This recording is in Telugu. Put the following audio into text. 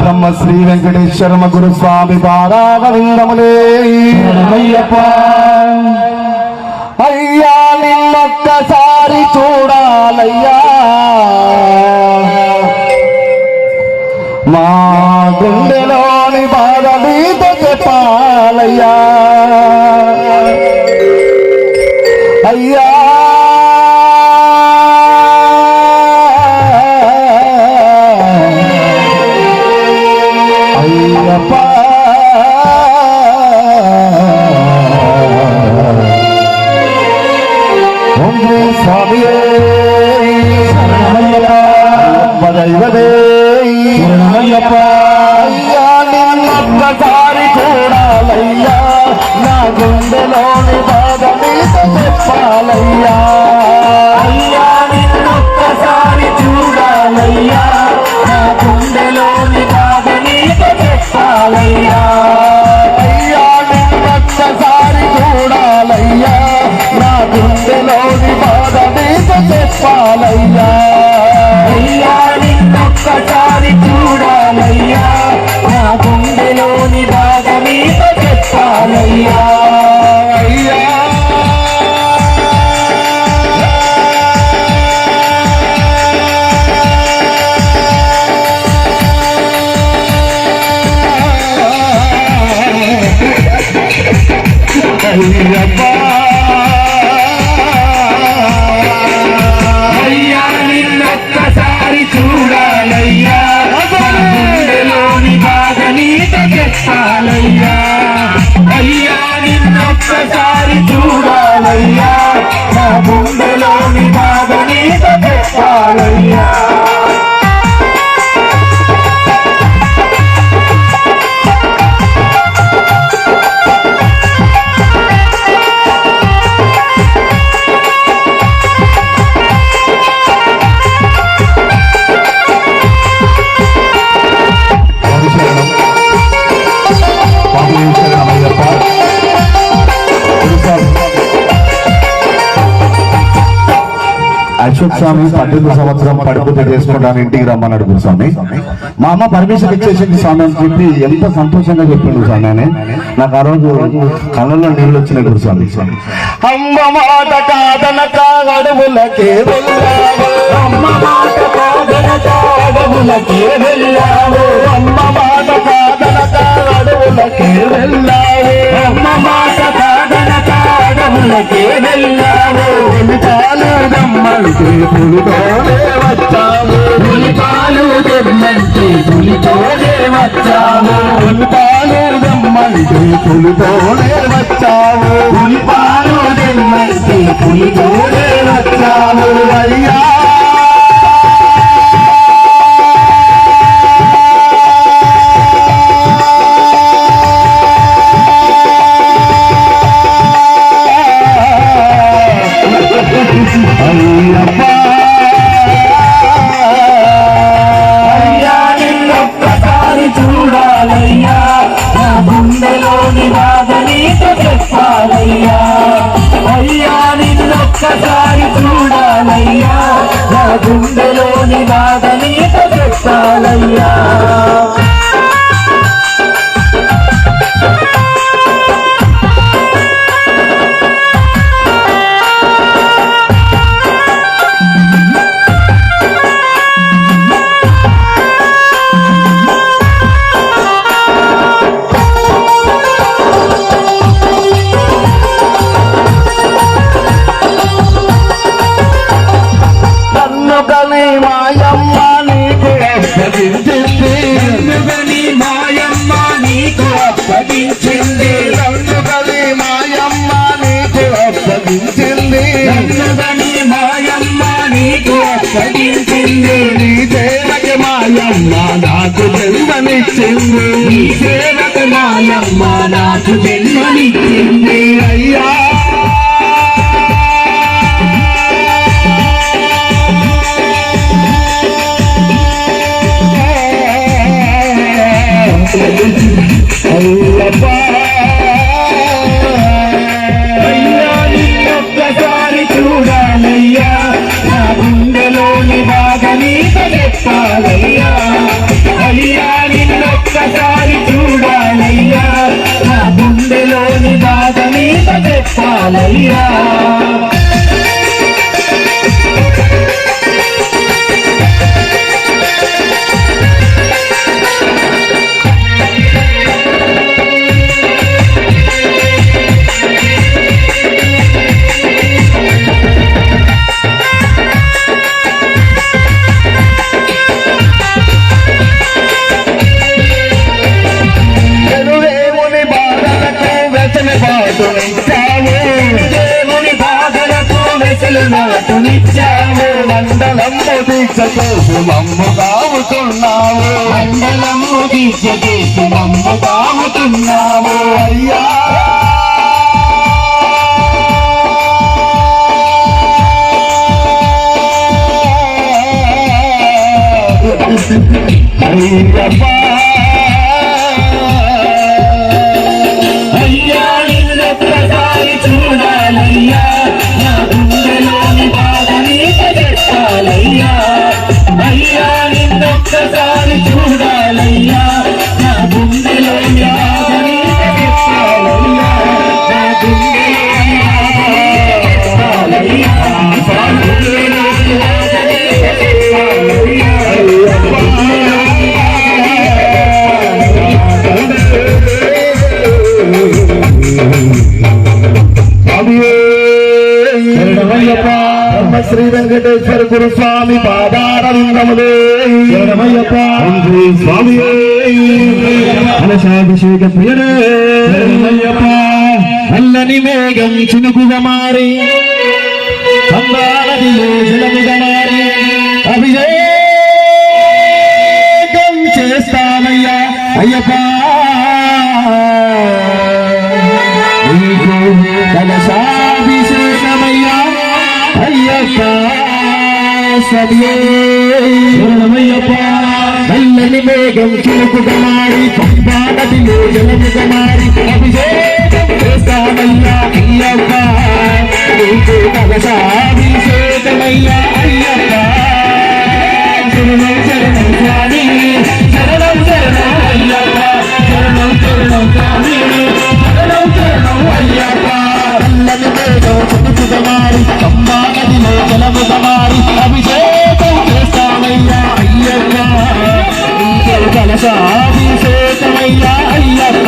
బ్రహ్మ శ్రీ వెంకటేశ్వర గురు స్వామి పాదారవిందములే అయ్యా నిన్నొక్కసారి చూడాలయ్యా మా గుండెలోని బాధ మీతో చెప్పాలయ్యా అయ్యా అయ్యప్ప ఓం శ్రీ స్వామియే శరణమయ్యప్ప దైవదే శరణమయ్యప్ప అయ్యా నిన్నొక్కసారి చూడాలయ్యా నా గుండెలోని బాధ మీతో చెప్పాలయ్యా అయ్యా నిన్నొక్కసారి చూడాలయ్యా నా గుండెలోని బాధ నీతో చెప్పాలయ్యా అయ్యా నిన్నొక్కసారి చూడాలయ్యా నా గుండెలోని బాధ మీతో చెప్పాలయ్యా అయ్యా నిన్నొక్కసారి చూడాలయ్యా నా గుండెలోని బాధ నీతో చెప్పాలయ్యా అయ్యా అయ్యా నిన్నొక్కసారి చూడాలయ్యా నా గుండెలోని బాధ నీతో చెప్పాలయ్యా అయ్యా నిన్నొక్కసారి చూడాలయ్యా నా గుండెలోని బాధ నీతో చెప్పాలయ్యా అశోక్ స్వామి 18 సంవత్సరం పడిపోతే చేసుకుంటాను ఇంటికి రమ్మన్నాడు గురుస్వామి. మా అమ్మ పర్మిషన్ ఇచ్చేసింది స్వామి అని చెప్పి ఎంత సంతోషంగా చెప్పిండు స్వామి అని. నాకు ఆ రోజు కళ్ళల్లో నీళ్ళు వచ్చినాయి గురుస్వామి. అమ్మ మాట కాదనక అడవులకే వెళ్ళావు, అమ్మ మాట కాదనక అడవులకే వెళ్ళావు, అమ్మ మాట కాదనక అడవులకే వెళ్ళావు, అమ్మ మాట కాదనక అడవులకే వెళ్ళావు, పాలు దమ్మంటే పులితోనే వచ్చావు, పులిపాలు దెమ్మంటే పులితోనే వచ్చావు, పాలు దమ్మంటే పులితోనే వచ్చావు, పులిపాలు దెమ్మంటే పులితోనే వచ్చావు అయ్యా అయ్యా నిన్నొక్కసారి చూడాలయ్యా నా గుండెలోని బాధ నీతో చెప్పాలయ్యా అయ్యా నిన్నొక్కసారి చూడాలయ్యా నా గుండెలోని బాధ నీతో చెప్పాలయ్యా కలి మాయమ్మ నీకు అప్పగించింది, కలి మాయమ్మ నీకు అప్పగించింది, కలి మాయమ్మ నీకు అప్పగించింది, కలి మాయమ్మ నీకు అప్పగించింది, నీ సేవకి మాయమ్మ నాకు జన్మనిచ్చింది, నీ సేవకు మాయమ్మ నాకు జన్మనిచ్చింది అయ్యా అయ్యప్ప అయ్యా నిన్నొక్కసారి చూడాలయ్యా నా గుండెలోని బాధ నీతో చెప్పాలయ్యా చేర్చాలయ్యా. దేవుని బాధలకు దేవుని బాధలకు వెసులుబాటునిచ్చావు. మండలము దీక్ష చేసి మమ్ము కావుతున్నావు. మండలము దీక్ష చేసి మమ్ము కావుతున్నావు. అయ్యా అయ్యప్పా అయ్యా నిన్నొక్కసారి చూడాలయ్యా, నా గుండెలోని బాధ నీకు చెప్పాలయ్యా. అయ్యా నిన్నొక్కసారి చూడాలయ్యా, నా గుండెలోని బాధ నీకు చెప్పాలయ్యా. నా గుండెలోని బాధ నీకు చెప్పాలయ్యా. నా గుండెలోని బాధ నీకు చెప్పాలయ్యా. శ్రీ వెంకటేశ్వర గురుస్వామి పాదారవిందములే శరణమయ్యప్ప. స్వామి కలశాభిషేక ప్రియనే శరణమయ్యప్ప. అల్లని మేఘం చినుకుగా మారి గంగానదిలో జలముగా మారి అభిషేకం చేస్తానయ్యా అయ్యప్ప. నీకు కలశాభిషేకమయ్యా అయ్యప్ప. శరణమయ్యప్ప. నల్లని మేఘం చినుకుగా మారి పంబా నదిలో జలముగా మారి అభిషేకం చేస్తానయ్యా అయ్యప్ప. నీకు కలశాభిషేకమయ్యా అయ్యప్ప. శరణం శరణం స్వామి, శరణం శరణం అయ్యప్ప. శరణం శరణం స్వామి, శరణం శరణం అయ్యప్ప. నల్లని మేఘం చినుకుగా మారి పంబా నదిలో జలముగా మారి అభిషేకం చేస్తానయ్యా అయ్యప్ప. నీకు కలశాభిషేకమయ్యా అయ్యప్ప.